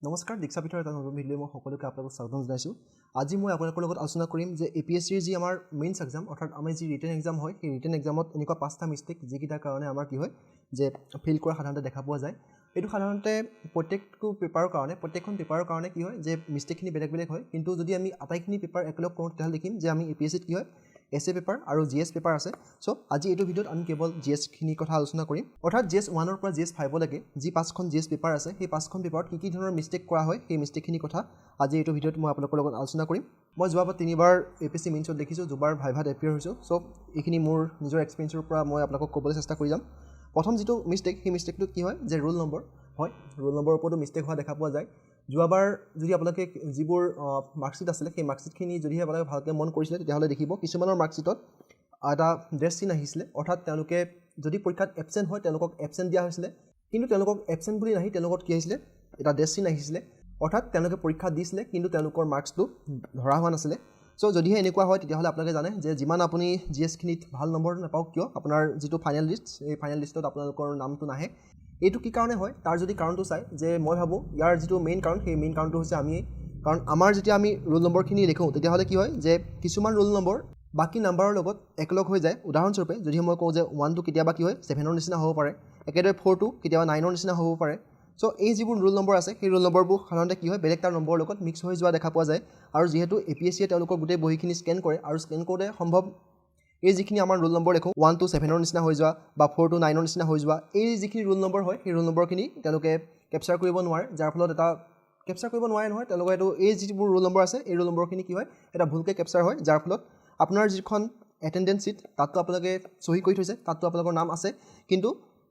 নমস্কাৰ দীক্ষাপীঠৰ এটা নতুন ভিডিঅ' মই সকলোকে আপোনালোকক স্বাগতম জনাইছোঁ। আজি মই আপোনালোকৰ লগত আলোচনা কৰিম যে APSCৰ যি আমাৰ মেইনছ এক্সাম অৰ্থাৎ আমাৰ যি ৰিটেন এক্সাম হয় সেই ৰিটেন এক্সামত এনেকুৱা 5টা মিষ্টেক যিকেইটাৰ কাৰণে আমাৰ কি হয় যে ফেইল কৰা সাধাৰণতে দেখা পোৱা যায়। এইটো সাধাৰণতে প্ৰত্যেকখন পেপাৰৰ কাৰণে কি হয় যে মিষ্টেকখিনি বেলেগ বেলেগ হয়, কিন্তু যদি আমি আটাইখিনি পেপাৰ একেলগ কৰোঁ তেতিয়াহ'লে দেখিম যে আমি APSCত কি হয় এছে পেপাৰ আৰু GS পেপাৰ আছে। চ' আজি এইটো ভিডিঅ'ত আমি কেৱল GSখিনিৰ কথা আলোচনা কৰিম, অৰ্থাৎ GS 1ৰ পৰা GS 5লৈকে যি 5খন GS পেপাৰ আছে সেই 5খন পেপাৰত কি ধৰণৰ মিষ্টেক কৰা হয় সেই মিষ্টেকখিনিৰ কথা আজি এইটো ভিডিঅ'ত মই আপোনালোকৰ লগত আলোচনা কৰিম। মই যোৱাবাৰ 3বাৰ APSC মেইনছত দেখিছোঁ, দুবাৰ ভাইভাত এপিয়াৰ হৈছোঁ। চ' এইখিনি মোৰ নিজৰ এক্সপিৰিয়েঞ্চৰ পৰা মই আপোনালোকক ক'বলৈ চেষ্টা কৰি যাম। প্ৰথম যিটো মিষ্টেক সেই মিষ্টেকটো কি হয় যে ৰোল নম্বৰ হয়, ৰোল নম্বৰৰ ওপৰতো মিষ্টেক হোৱা দেখা পোৱা যায়। যোৱাবাৰ যদি আপোনালোকে যিবোৰ মাৰ্কশ্বিট আছিলে সেই মাৰ্কশ্বিটখিনি যদিহে আপোনালোকে ভালকৈ মন কৰিছিলে তেতিয়াহ'লে দেখিব কিছুমানৰ মাৰ্কশ্বিটত এটা ড্ৰেছ চিন আহিছিলে, অৰ্থাৎ তেওঁলোকে যদি পৰীক্ষাত এবচেণ্ট হয় তেওঁলোকক এবচেণ্ট দিয়া হৈছিলে, কিন্তু তেওঁলোকক এবচেণ্ট বুলি নাহি তেওঁলোকক কি আহিছিলে এটা ড্ৰেছ চিন আহিছিলে, অৰ্থাৎ তেওঁলোকে পৰীক্ষা দিছিলে কিন্তু তেওঁলোকৰ মাৰ্কছটো ধৰা হোৱা নাছিলে। চ' যদিহে এনেকুৱা হয় তেতিয়াহ'লে আপোনালোকে জানে যে যিমান আপুনি GSখিনিত ভাল নম্বৰ নাপাওক কিয় আপোনাৰ যিটো ফাইনেল লিষ্ট এই ফাইনেল লিষ্টত আপোনালোকৰ নামটো নাহে। এইটো কি কাৰণে হয় তাৰ যদি কাৰণটো চাই যে মই ভাবোঁ ইয়াৰ যিটো মেইন কাৰণ সেই মেইন কাৰণটো হৈছে আমি, কাৰণ আমাৰ যেতিয়া আমি ৰোল নম্বৰখিনি দেখোঁ তেতিয়াহ'লে কি হয় যে কিছুমান ৰোল নম্বৰ বাকী নাম্বাৰৰ লগত একলগ হৈ যায়। উদাহৰণস্বৰূপে যদি মই কওঁ যে 1টো কেতিয়াবা কি হয় 7ৰ নিচিনা হ'ব পাৰে, একেদৰে 4টো কেতিয়াবা 9ৰ নিচিনা হ'ব পাৰে। চ' এই যিবোৰ ৰোল নম্বৰ আছে সেই ৰোল নম্বৰবোৰ সাধাৰণতে কি হয় বেলেগ তাৰ নম্বৰৰ লগত মিক্স হৈ যোৱা দেখা পোৱা যায়। আৰু যিহেতু APSCয়ে তেওঁলোকৰ গোটেই বহিখিনি স্কেন কৰে আৰু স্কেন কৰোঁতে সম্ভৱ এই যিখিনি আমাৰ ৰোল নম্বৰ দেখোঁ 1টো 7ৰ নিচিনা হৈ যোৱা বা 4টো 9ৰ নিচিনা হৈ যোৱা, এই যিখিনি ৰোল নম্বৰ হয় সেই ৰোল নম্বৰখিনি তেওঁলোকে কেপচাৰ কৰিব নোৱাৰে, যাৰ ফলত এটা কেপচাৰ কৰিব নোৱাৰে নহয় তেওঁলোকে এইটো এই যিবোৰ ৰোল নম্বৰ আছে এই ৰোল নম্বৰখিনি কি হয় এটা ভুলকৈ কেপচাৰ হয়, যাৰ ফলত আপোনাৰ যিখন এটেণ্ডেঞ্চ ছিট তাততো আপোনালোকে চহী কৰি থৈছে, তাততো আপোনালোকৰ নাম আছে, কিন্তু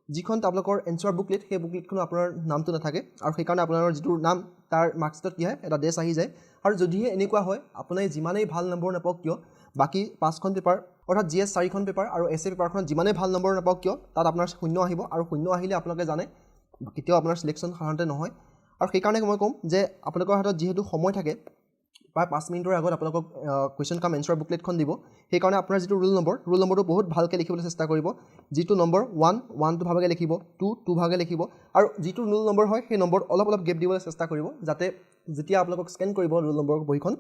যিখন আপোনালোকৰ এনচাৰ বুকলেট সেই বুকলেটখনো আপোনাৰ নামটো নাথাকে আৰু সেইকাৰণে আপোনাৰ যিটো নাম তাৰ মাৰ্কশ্বিটত কি হয় এটা ডেছ আহি যায়। আৰু যদিহে এনেকুৱা হয় আপুনি যিমানেই ভাল নম্বৰ নাপাওক কিয় বাকী 5খন পেপাৰ অৰ্থাৎ GS 4খন পেপাৰ আৰু এছে পেপাৰখনত যিমানেই ভাল নম্বৰ নাপাওক কিয় তাত আপোনাৰ 0 আহিব, আৰু 0 আহিলে আপোনালোকে জানে কেতিয়াও আপোনাৰ চিলেকশ্যন সাধাৰণতে নহয়। আৰু সেইকাৰণে মই ক'ম যে আপোনালোকৰ হাতত যিহেতু সময় থাকে প্ৰায় 5 মিনিটৰ আগত আপোনালোকক কুৱেশ্যন কাম এনচাৰ বুকলেটখন দিব, সেইকাৰণে আপোনাৰ যিটো ৰোল নম্বৰটো বহুত ভালকৈ লিখিবলৈ চেষ্টা কৰিব। যিটো নম্বৰ 1টো ভাগে লিখিব, 2 ভাগে লিখিব, আৰু যিটো ৰোল নম্বৰ হয় সেই নম্বৰত অলপ গেপ দিবলৈ চেষ্টা কৰিব, যাতে যেতিয়া আপোনালোকক স্কেন কৰিব ৰোল নম্বৰৰ বহিখন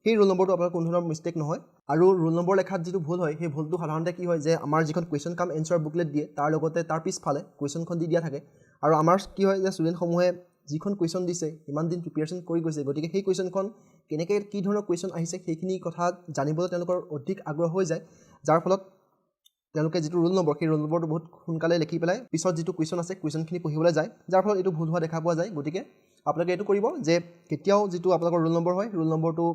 সেই ৰোল নম্বৰটো আপোনাৰ কোনো ধৰণৰ মিষ্টেক নহয়। আৰু ৰোল নম্বৰ লেখাত যিটো ভুল হয় সেই ভুলটো সাধাৰণতে কি হয় যে আমাৰ যিখন কুৱেশ্যন কাম এনচাৰ বুকলেট দিয়ে তাৰ লগতে তাৰ পিছফালে কুৱেশ্যনখন দি দিয়া থাকে, আৰু আমাৰ কি হয় যে ষ্টুডেণ্টসমূহে যিখন কুৱেশ্যন দিছে ইমান দিন প্ৰিপেৰেশ্যন কৰি গৈছে, গতিকে সেই কুৱেশ্যনখন কেনেকৈ কি ধৰণৰ কুৱেশ্যন আহিছে সেইখিনি কথা জানিবলৈ তেওঁলোকৰ অধিক আগ্ৰহ হৈ যায়, যাৰ ফলত তেওঁলোকে যিটো ৰোল নম্বৰ সেই ৰোল নম্বৰটো বহুত সোনকালে লিখি পেলাই পিছত যিটো কুৱেশ্যন আছে কুৱেশ্যনখিনি পঢ়িবলৈ যায়, যাৰ ফলত এইটো ভুল হোৱা দেখা পোৱা যায়। গতিকে আপোনালোকে এইটো কৰিব যে কেতিয়াও যিটো আপোনালোকৰ ৰোল নম্বৰ হয় ৰোল নম্বৰটো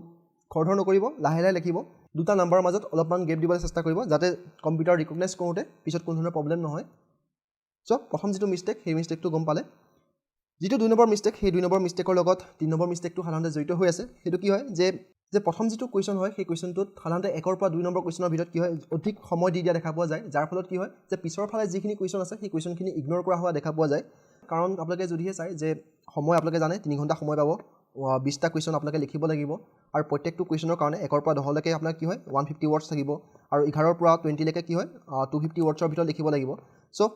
খৰধৰ নকৰিব, লাহে লাহে লিখিব, 2টা নাম্বাৰৰ মাজত অলপমান গেপ দিবলৈ চেষ্টা কৰিব যাতে কম্পিউটাৰ ৰিকগনাইজ কৰোঁতে পিছত কোনো ধৰণৰ প্ৰব্লেম নহয়। চ' প্ৰথম যিটো মিষ্টেক সেই মিষ্টেকটো গম পালে। যিটো 2 নম্বৰ মিষ্টেক সেই 2 নম্বৰ মিষ্টেকৰ লগত 3 নম্বৰ মিষ্টেকটো সাধাৰণতে জড়িত হৈ আছে। সেইটো কি হয় যে প্ৰথম যিটো কুৱেশ্যন হয় সেই কুৱেশ্যনটোত সাধাৰণতে 1ৰ পৰা 2 নম্বৰ কুৱেশ্যনৰ ভিতৰত কি হয় অধিক সময় দি দিয়া দেখা পোৱা যায়, যাৰ ফলত কি হয় যে পিছৰ ফালে যিখিনি কুৱেশ্যন আছে সেই কুৱেশ্যনখিনি ইগন'ৰ কৰা হোৱা দেখা পোৱা যায়। কাৰণ আপোনালোকে যদিহে চাই যে সময় আপোনালোকে জানে 3 ঘণ্টা সময় পাব, 20টা কুৱেশ্যন আপোনালোকে লিখিব লাগিব, আৰু প্ৰত্যেকটো কুৱেশ্যনৰ কাৰণে 1ৰ পৰা 10লৈকে আপোনাৰ কি হয় 150 ৱৰ্ডছ থাকিব, আৰু 11ৰ পৰা 20লৈকে কি হয় 250 ৱৰ্ডছৰ ভিতৰত লিখিব লাগিব। চ'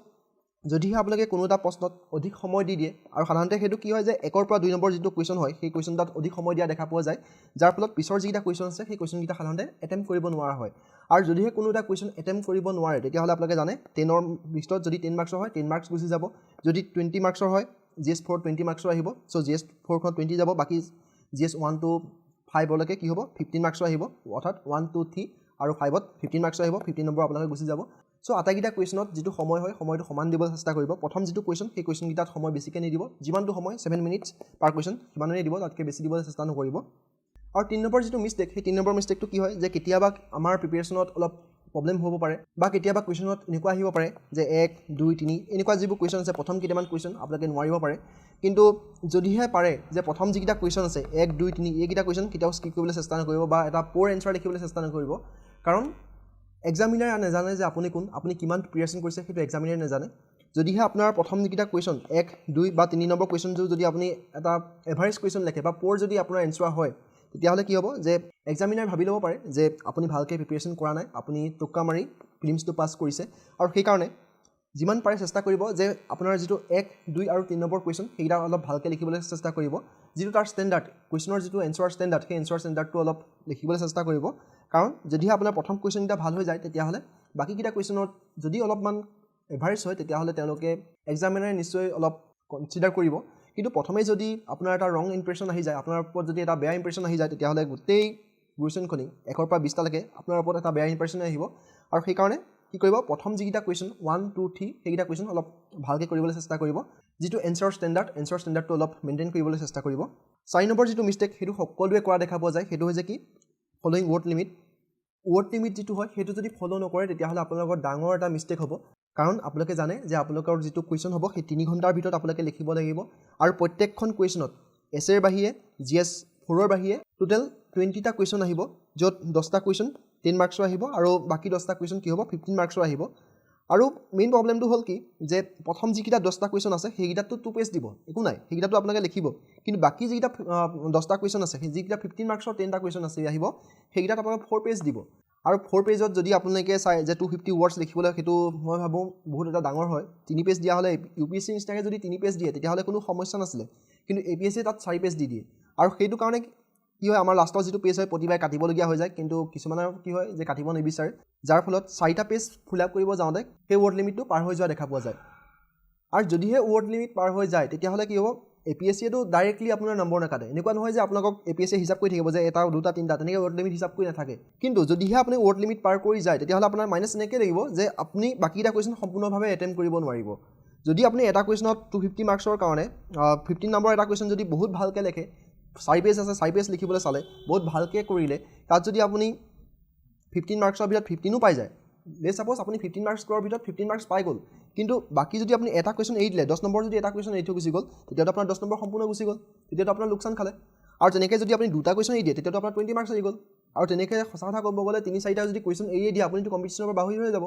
যদিহে আপোনালোকে কোনো এটা প্ৰশ্নত অধিক সময় দি দিয়ে, আৰু সাধাৰণতে সেইটো কি হয় যে 1ৰ পৰা 2 নম্বৰ যিটো কুৱেশ্যন হয় সেই কুৱেশ্যন তাত অধিক সময় দিয়া দেখা পোৱা যায়, যাৰ ফলত পিছৰ যিকেইটা কুৱেশ্যন আছে সেই কুৱেশ্যনকেইটা সাধাৰণতে এটেম্প্ট কৰিব নোৱাৰা হয়। আৰু যদিহে কোনো এটা কুৱেশ্যন এটেম্প্ট কৰিব নোৱাৰে তেতিয়াহ'লে আপোনালোকে জানে 10ৰ লিষ্টত যদি 10 মাৰ্কছৰ হয় 10 মাৰ্কছ গুচি যাব, যদি 20 মাৰ্কছৰ হয় GS 4 20 মাৰ্কছৰ আহিব, চ' GS 4খন 20 যাব, বাকী GS 1 to 5লৈকে কি হ'ব 15 মাৰ্কছৰ আহিব, অৰ্থাৎ 1 2 3 আৰু 5ত 15 মাৰ্কছৰ আহিব, 15 নম্বৰ আপোনালোকে গুচি যাব। চ' আটাইকেইটা কুৱেশ্যনত যিটো সময় হয় সময়টো সমান দিবলৈ চেষ্টা কৰিব। প্ৰথম যিটো কুৱেশ্যন সেই কুৱেশ্যনকেইটাত সময় বেছিকৈ নিদিব, যিমানটো সময় 7 মিনিটছ পাৰ কুৱেশ্যন সিমানেই দিব, তাতকৈ বেছি দিবলৈ চেষ্টা নকৰিব। আৰু 3 নম্বৰ যিটো মিষ্টেক সেই 3 নম্বৰ মিষ্টেকটো কি হয় যে কেতিয়াবা আমাৰ প্ৰিপেৰেশ্যনত অলপ প্ৰব্লেম হ'ব পাৰে, বা কেতিয়াবা কুৱেশ্যনত এনেকুৱা আহিব পাৰে যে 1 2 3 এনেকুৱা যিবোৰ কুৱেশ্যন আছে প্ৰথম কেইটামান কুৱেশ্যন আপোনালোকে নোৱাৰিব পাৰে, কিন্তু যদিহে পাৰে যে প্ৰথম যিকেইটা কুৱেশ্যন আছে 1 2 3 এইকেইটা কুৱেশ্যন কেতিয়াও স্কিপ কৰিবলৈ চেষ্টা নকৰিব বা এটা প'ৰ এনচাৰ লিখিবলৈ চেষ্টা নকৰিব, কাৰণ এক্সামিনাৰে নাজানে যে আপুনি কোন, আপুনি কিমান প্ৰিপেৰেশ্যন কৰিছে সেইটো এক্সামিনাৰে নাজানে। যদিহে আপোনাৰ প্ৰথম যিকেইটা কুৱেশ্যন 1 2 বা 3 নম্বৰ কুৱেশ্যনটো যদি আপুনি এটা এভাৰেজ কুৱেশ্যন লিখে বা প'ৰ যদি আপোনাৰ এনচাৰ হয় তেতিয়াহ'লে কি হ'ব যে এক্সামিনাৰ ভাবি ল'ব পাৰে যে আপুনি ভালকৈ প্ৰিপেৰেশ্যন কৰা নাই, আপুনি টোক্কা মাৰি প্ৰিলিমছটো পাছ কৰিছে, আৰু সেইকাৰণে যিমান পাৰে চেষ্টা কৰিব যে আপোনাৰ যিটো 1, 2 আৰু 3 নম্বৰ কুৱেশ্যন সেইকেইটা অলপ ভালকৈ লিখিবলৈ চেষ্টা কৰিব যিটো তাৰ ষ্টেণ্ডাৰ্ড কুৱেশ্যনৰ যিটো এনচাৰ ষ্টেণ্ডাৰ্ড সেই এনচাৰ ষ্টেণ্ডাৰ্ডটো অলপ লিখিবলৈ চেষ্টা কৰিব কাৰণ যদিহে আপোনাৰ প্ৰথম কুৱেশ্যনকেইটা ভাল হৈ যায় তেতিয়াহ'লে বাকীকেইটা কুৱেশ্যনত যদি অলপমান এভাৰেজ হয় তেতিয়াহ'লে তেওঁলোকে এক্সামিনাৰে নিশ্চয় অলপ কনচিডাৰ কৰিব কিন্তু প্ৰথমেই যদি আপোনাৰ এটা ৰং ইম্প্ৰেশ্যন আহি যায় আপোনাৰ ওপৰত যদি এটা বেয়া ইম্প্ৰেশ্যন আহি যায় তেতিয়াহ'লে গোটেই কুৱেশ্যনখনি 1ৰ পৰা 20টালৈকে আপোনাৰ ওপৰত এটা বেয়া ইম্প্ৰেশ্যন আহিব আৰু সেইকাৰণে কি কৰিব প্ৰথম যিকেইটা কুৱেশ্যন 1, 2, 3 সেইকেইটা কুৱেশ্যন অলপ ভালকৈ কৰিবলৈ চেষ্টা কৰিব যিটো এনচাৰ ষ্টেণ্ডাৰ্ডটো অলপ মেইনটেইন কৰিবলৈ চেষ্টা কৰিব 4 নম্বৰ যিটো মিষ্টেক সেইটো সকলোৱে কৰা দেখা পোৱা যায় সেইটো হৈছে কি ফলোইং ৱৰ্ড লিমিট যিটো হয় সেইটো যদি ফ'ল' নকৰে তেতিয়াহ'লে আপোনালোকৰ ডাঙৰ এটা মিষ্টেক হ'ব কাৰণ আপোনালোকে জানে যে আপোনালোকৰ যিটো কুৱেশ্যন হ'ব সেই 3 ঘণ্টাৰ ভিতৰত আপোনালোকে লিখিব লাগিব আৰু প্ৰত্যেকখন কুৱেশ্যনত এছেৰ বাহিৰে GS 4ৰ বাহিৰে টোটেল 20টা কুৱেশ্যন আহিব য'ত 10টা কুৱেশ্যন 10 মাৰ্কছৰ আহিব আৰু বাকী 10টা কুৱেশ্যন কি হ'ব 15 মাৰ্কছৰ আহিব আৰু মেইন প্ৰব্লেমটো হ'ল কি যে প্ৰথম যিকেইটা 10টা কুৱেশ্যন আছে সেইকেইটাতো 2 পেজ দিব একো নাই সেইকেইটাতো আপোনালোকে লিখিব কিন্তু বাকী যিকেইটা 10টা কুৱেশ্যন আছে সেই যিকেইটা 15 মাৰ্কছৰ 10টা কুৱেশ্যন আছে আহিব সেইকেইটাত আপোনালোকে 4 পেজ দিব আৰু 4 পেজত যদি আপোনালোকে চাই যে 250 ৱৰ্ডছ লিখিবলৈ সেইটো মই ভাবোঁ বহুত এটা ডাঙৰ হয় 3 পেজ দিয়া হ'লে UPSC নিচিনাকৈ যদি 3 পেজ দিয়ে তেতিয়াহ'লে কোনো সমস্যা নাছিলে কিন্তু APSC তাত 4 পেজ দি দিয়ে আৰু সেইটো কাৰণে কি হয় আমাৰ লাষ্টৰ যিটো পেজ হয় প্ৰতিবাৰে কাটিবলগীয়া হৈ যায় কিন্তু কিছুমানৰ কি হয় যে কাটিব নিবিচাৰে যাৰ ফলত 4টা পেজ ফিল আপ কৰিব যাওঁতে সেই ৱৰ্ড লিমিটটো পাৰ হৈ যোৱা দেখা পোৱা যায় আৰু যদিহে ৱৰ্ড লিমিট পাৰ হৈ যায় তেতিয়াহ'লে কি হ'ব APSCটো ডাইৰেক্টলি আপোনাৰ নম্বৰ নাকাটে এনেকুৱা নহয় যে আপোনালোকক APSC হিচাপ কৰি থাকিব যে এটা দুটা তিনিটা তেনেকৈ ৱৰ্ড লিমিট হিচাপ কৰি নাথাকে কিন্তু যদিহে আপুনি ৱৰ্ড লিমিট পাৰ কৰি যায় তেতিয়াহ'লে আপোনাৰ মাইনাছ এনেকৈ লাগিব যে আপুনি বাকীকেইটা কুৱেশ্যন সম্পূৰ্ণভাৱে এটেম্প কৰিব নোৱাৰিব যদি আপুনি এটা কুৱেশ্যনত 250 মাৰ্কছৰ কাৰণে 15 নম্বৰ এটা কুৱেশ্যন যদি বহুত ভালকৈ লিখে 4 পেজ আছে 4 পেজ লিখিবলৈ চালে বহুত ভালকৈ কৰিলে তাত যদি আপুনি 15 মাৰ্কছৰ ভিতৰত 15ও পাই যায় লেটছ ছাপ'জ আপুনি 15 মাৰ্কছৰ ভিতৰত 15 মাৰ্কছ পাই গ'ল কিন্তু বাকী যদি আপুনি এটা কুৱেশ্যন এৰি দিলে 10 নম্বৰ যদি এটা কুৱেশ্যন এৰি থৈ গুচি গ'ল তেতিয়াতো আপোনাৰ 10 নম্বৰ সম্পূৰ্ণ গুচি গ'ল তেতিয়াতো আপোনাৰ লোকচান খালে আৰু তেনেকৈ যদি আপুনি দুটা কুৱেশ্যন এৰি দিয়ে তেতিয়াতো আপোনাৰ 20 মাৰ্কছ আহি গ'ল আৰু তেনেকৈ সঁচা কথা ক'ব গ'লে 3-4টা যদি কুৱেশ্যন এৰিয়ে দিয়ে আপুনিতো কম্পিটিশ্যনৰ পৰা বাহিৰ হৈ যাব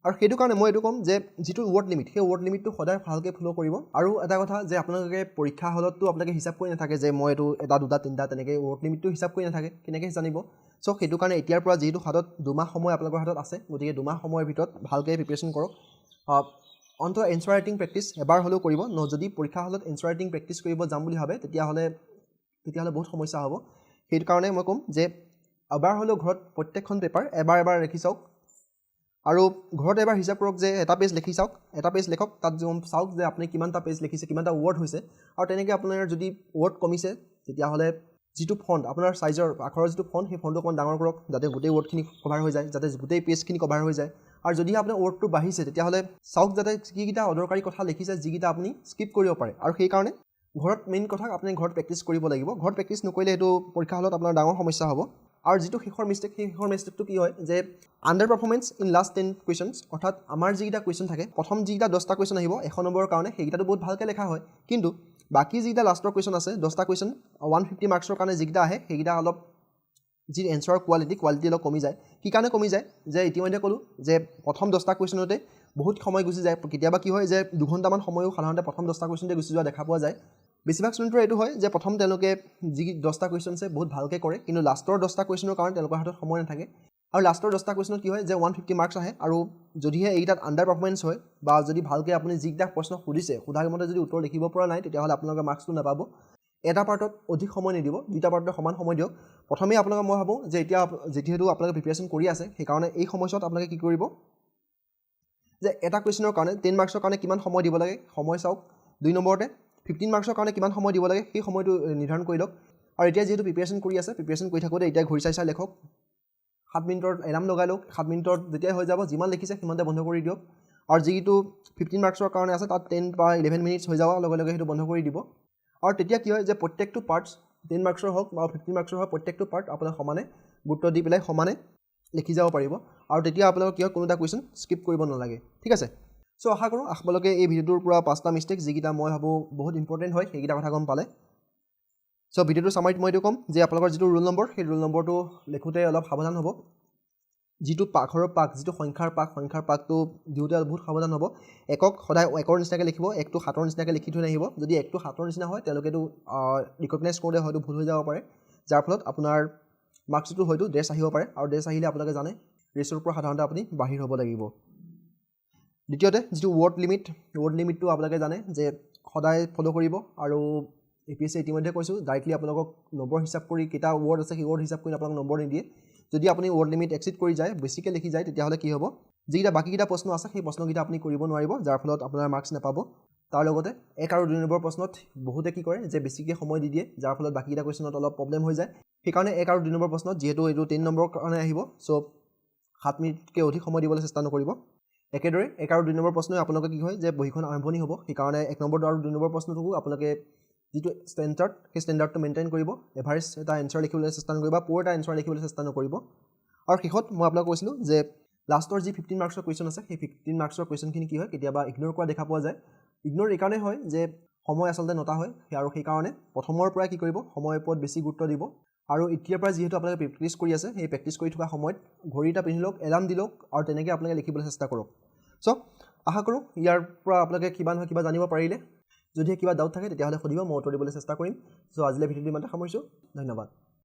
আৰু সেইটো কাৰণে মই এইটো ক'ম যে যিটো ৱৰ্ড লিমিট সেই ৱৰ্ড লিমিটটো সদায় ভালকৈ ফ'ল' কৰিব আৰু এটা কথা যে আপোনালোকে পৰীক্ষা হলততো আপোনালোকে হিচাপ কৰি নাথাকে যে মই এইটো এটা দুটা তিনিটা তেনেকৈ ৱৰ্ড লিমিটটো হিচাপ কৰি নাথাকে কেনেকৈ জানিব চ' সেইটো কাৰণে এতিয়াৰ পৰা যিহেতু হাতত 2 মাহ সময় আপোনালোকৰ হাতত আছে গতিকে 2 মাহ সময়ৰ ভিতৰত ভালকৈ প্ৰিপেৰেশ্যন কৰক অন্তত এনচাৰ ৰাইটিং প্ৰেক্টিছ এবাৰ হ'লেও কৰিব যদি পৰীক্ষা হলত এনচাৰ ৰাইটিং প্ৰেক্টিছ কৰিব যাম বুলি ভাবে তেতিয়াহ'লে বহুত সমস্যা হ'ব সেইটো কাৰণে মই ক'ম যে এবাৰ হ'লেও ঘৰত প্ৰত্যেকখন পেপাৰ এবাৰ লিখি চাওক আৰু ঘৰত এবাৰ হিচাপ কৰক যে এটা পেজ লিখি চাওক এটা পেজ লিখক তাত চাওক যে আপুনি কিমানটা পেজ লিখিছে কিমানটা ৱৰ্ড হৈছে আৰু তেনেকৈ আপোনাৰ যদি ৱৰ্ড কমিছে তেতিয়াহ'লে যিটো ফণ্ট আপোনাৰ চাইজৰ আখৰৰ যিটো ফণ্ট সেই ফণ্টটো অকণমান ডাঙৰ কৰক যাতে গোটেই ৱৰ্ডখিনি কভাৰ হৈ যায় যাতে গোটেই পেজখিনি কভাৰ হৈ যায় আৰু যদিহে আপোনাৰ ৱৰ্ডটো বাঢ়িছে তেতিয়াহ'লে চাওক যাতে যিকেইটা অদৰকাৰী কথা লিখিছে যিকেইটা আপুনি স্কিপ কৰিব পাৰে আৰু সেইকাৰণে ঘৰত মেইন কথা আপুনি ঘৰত প্ৰেক্টিছ কৰিব লাগিব ঘৰত প্ৰেক্টিছ নকৰিলে এইটো পৰীক্ষা হলত আপোনাৰ ডাঙৰ সমস্যা হ'ব আৰু যিটো শেষৰ মিষ্টেক সেই শেষৰ মিষ্টেকটো কি হয় যে under performance in last 10 questions অৰ্থাৎ আমাৰ যিকেইটা কুৱেশ্যন থাকে প্ৰথম যিকেইটা 10টা কুৱেশ্যন আহিব 100 নম্বৰৰ কাৰণে সেইকেইটাটো বহুত ভালকৈ লেখা হয় কিন্তু বাকী যিকেইটা লাষ্টৰ কুৱেশ্যন আছে 10টা কুৱেশ্যন 150 মাৰ্কছৰ কাৰণে যিকেইটা আহে সেইকেইটা অলপ যি এনচাৰৰ কোৱালিটি অলপ কমি যায় কি কাৰণে কমি যায় যে ইতিমধ্যে ক'লোঁ যে প্ৰথম 10টা কুৱেশ্যনতে বহুত সময় গুচি যায় কেতিয়াবা কি হয় যে 2 ঘণ্টামান সময়ো সাধাৰণতে প্ৰথম 10টা কুৱেশ্যনতে গুচি যোৱা দেখা পোৱা যায় বেছিভাগ ষ্টুডেণ্টৰ এইটো হয় যে প্ৰথম তেওঁলোকে যি 10টা কুৱেশ্যন আছে বহুত ভালকৈ কৰে কিন্তু লাষ্টৰ 10টা কুৱেশ্যনৰ কাৰণে তেওঁলোকৰ হাতত সময় নাথাকে আৰু লাষ্টৰ 10টা কুৱেশ্যনত কি হয় যে 150 মাৰ্কছ আহে আৰু যদিহে এইকেইটাত আণ্ডাৰ পাৰফৰ্মেঞ্চ হয় বা যদি ভালকৈ আপুনি যিকেইটা প্ৰশ্ন সুধিছে সোধাৰ মতে যদি উত্তৰ লিখিব পৰা নাই তেতিয়াহ'লে আপোনালোকে মাৰ্কছটো নাপাব এটা পাৰ্টত অধিক সময় নিদিব দুটা পাৰ্টত সমান সময় দিয়ক প্ৰথমেই আপোনালোকে মই ভাবোঁ যে এতিয়া যিহেতু আপোনালোকে প্ৰিপেৰেশ্যন কৰি আছে সেইকাৰণে এই সময়ছোৱাত আপোনালোকে কি কৰিব যে এটা কুৱেশ্যনৰ কাৰণে 10 মাৰ্কছৰ কাৰণে কিমান সময় দিব লাগে সময় চাওক 2 নম্বৰতে 15 মাৰ্কছৰ কাৰণে কিমান সময় দিব লাগে সেই সময়টো নিৰ্ধাৰণ কৰি লওক আৰু এতিয়া যিহেতু প্ৰিপেৰেশ্যন কৰি আছে প্ৰিপেৰেশ্যন কৰি থাকোঁতে এতিয়া ঘড়ী চাই লেখক 7 মিনিটৰ এলাৰ্ম লগাই লওক 7 মিনিটত যেতিয়াই হৈ যাব যিমান লিখিছে সিমানতে বন্ধ কৰি দিয়ক আৰু যিটো 15 মাৰ্কছৰ কাৰণে আছে তাত 10 বা 11 মিনিটছ হৈ যোৱাৰ লগে লগে সেইটো বন্ধ কৰি দিব আৰু তেতিয়া কি হয় যে প্ৰত্যেকটো পাৰ্টছ 10 মাৰ্কছৰ হওক বা 15 মাৰ্কছৰ হওক প্ৰত্যেকটো পাৰ্ট আপোনাক সমানে গুৰুত্ব দি পেলাই সমানে লিখি যাব পাৰিব আৰু তেতিয়া আপোনালোকে কি হয় কোনো এটা কুৱেশ্যন স্কিপ কৰিব নালাগে ঠিক আছে চ' আশা কৰোঁ আপোনালোকে এই ভিডিঅ'টোৰ পৰা 5টা মিষ্টেক যিকেইটা মই ভাবোঁ বহুত ইম্পৰ্টেণ্ট হয় সেইকেইটা কথা গম পালে চ' ভিডিঅ'টোৰ চামাৰিত মই এইটো ক'ম যে আপোনালোকৰ যিটো ৰোল নম্বৰ সেই ৰোল নম্বৰটো লিখোঁতে অলপ সাৱধান হ'ব যিটো পাকঘৰৰ পাক যিটো সংখ্যাৰ পাকটো দিওঁতে বহুত সাৱধান হ'ব একক সদায় একৰ নিচিনাকৈ লিখিব একটো 7ৰ নিচিনাকৈ লিখি থৈ নাহিব যদি একটো 7ৰ নিচিনা হয় তেওঁলোকেতো ৰিকগনাইজ কৰোঁতে হয়তো ভুল হৈ যাব পাৰে যাৰ ফলত আপোনাৰ মাৰ্কছটো হয়তো ড্ৰেছ আহিব পাৰে আৰু ড্ৰেছ আহিলে আপোনালোকে জানে ৰেচৰ পৰা সাধাৰণতে আপুনি বাহিৰ হ'ব লাগিব দ্বিতীয়তে যিটো ৱৰ্ড লিমিটটো আপোনালোকে জানে যে সদায় ফ'ল' কৰিব আৰু APSC ইতিমধ্যে কৈছোঁ ডাইৰেক্টলি আপোনালোকক নম্বৰ হিচাপ কৰি কেইটা ৱৰ্ড আছে সেই ৱৰ্ড হিচাপ কৰি আপোনালোকক নম্বৰ নিদিয়ে যদি আপুনি ৱৰ্ড লিমিট এক্সিড কৰি যায় বেছিকৈ লিখি যায় তেতিয়াহ'লে কি হ'ব যিকেইটা বাকীকেইটা প্ৰশ্ন আছে সেই প্ৰশ্নকেইটা আপুনি কৰিব নোৱাৰিব যাৰ ফলত আপোনাৰ মাৰ্কছ নাপাব তাৰ লগতে 1 আৰু 2 নম্বৰ প্ৰশ্নত বহুতে কি কৰে যে বেছিকৈ সময় দি দিয়ে যাৰ ফলত বাকীকেইটা কুৱেশ্যনত অলপ প্ৰব্লেম হৈ যায় সেইকাৰণে 1 আৰু 2 নম্বৰ প্ৰশ্নত যিহেতু এইটো 3 নম্বৰৰ কাৰণে আহিব চ' 7 মিনিটকৈ অধিক সময় দিবলৈ চেষ্টা নকৰিব একেদৰে 1 আৰু 2 নম্বৰ প্ৰশ্নই আপোনালোকে কি হয় যে বহিখন আৰম্ভণি হ'ব সেইকাৰণে 1 নম্বৰ আৰু 2 নম্বৰ প্ৰশ্নটোকো আপোনালোকে যিটো ষ্টেণ্ডাৰ্ড সেই ষ্টেণ্ডাৰ্ডটো মেইনটেইন কৰিব এভাৰেজ এটা এনচাৰ লিখিবলৈ চেষ্টা নকৰিব পুৰ এটা এনচাৰ লিখিবলৈ চেষ্টা নকৰিব আৰু শেষত মই আপোনাক কৈছিলোঁ যে লাষ্টৰ যি 15 মাৰ্কছৰ কুৱেশ্যন আছে সেই 15 মাৰ্কছৰ কুৱেশ্যনখিনি কি হয় কেতিয়াবা ইগন'ৰ কৰা দেখা পোৱা যায় ইগন'ৰ এইকাৰণে হয় যে সময় আচলতে নটা হয় আৰু সেইকাৰণে প্ৰথমৰ পৰা কি কৰিব সময়ৰ ওপৰত বেছি গুৰুত্ব দিব আৰু এতিয়াৰ পৰা যিহেতু আপোনালোকে প্ৰেক্টিছ কৰি আছে সেই প্ৰেক্টিছ কৰি থকা সময়ত ঘড়ী এটা পিন্ধি লওক এলাৰ্ম দি লওক আৰু তেনেকৈ আপোনালোকে লিখিবলৈ চেষ্টা কৰক চ' আশা কৰোঁ ইয়াৰ পৰা আপোনালোকে কিবা নহয় কিবা জানিব পাৰিলে যদি কিবা ডাউট থাকে তেতিয়াহ'লে সুধিব মই উত্তৰ দিবলৈ চেষ্টা কৰিম চ' আজিলৈ ভিডিঅ'টো ইমানতে সামৰিছোঁ ধন্যবাদ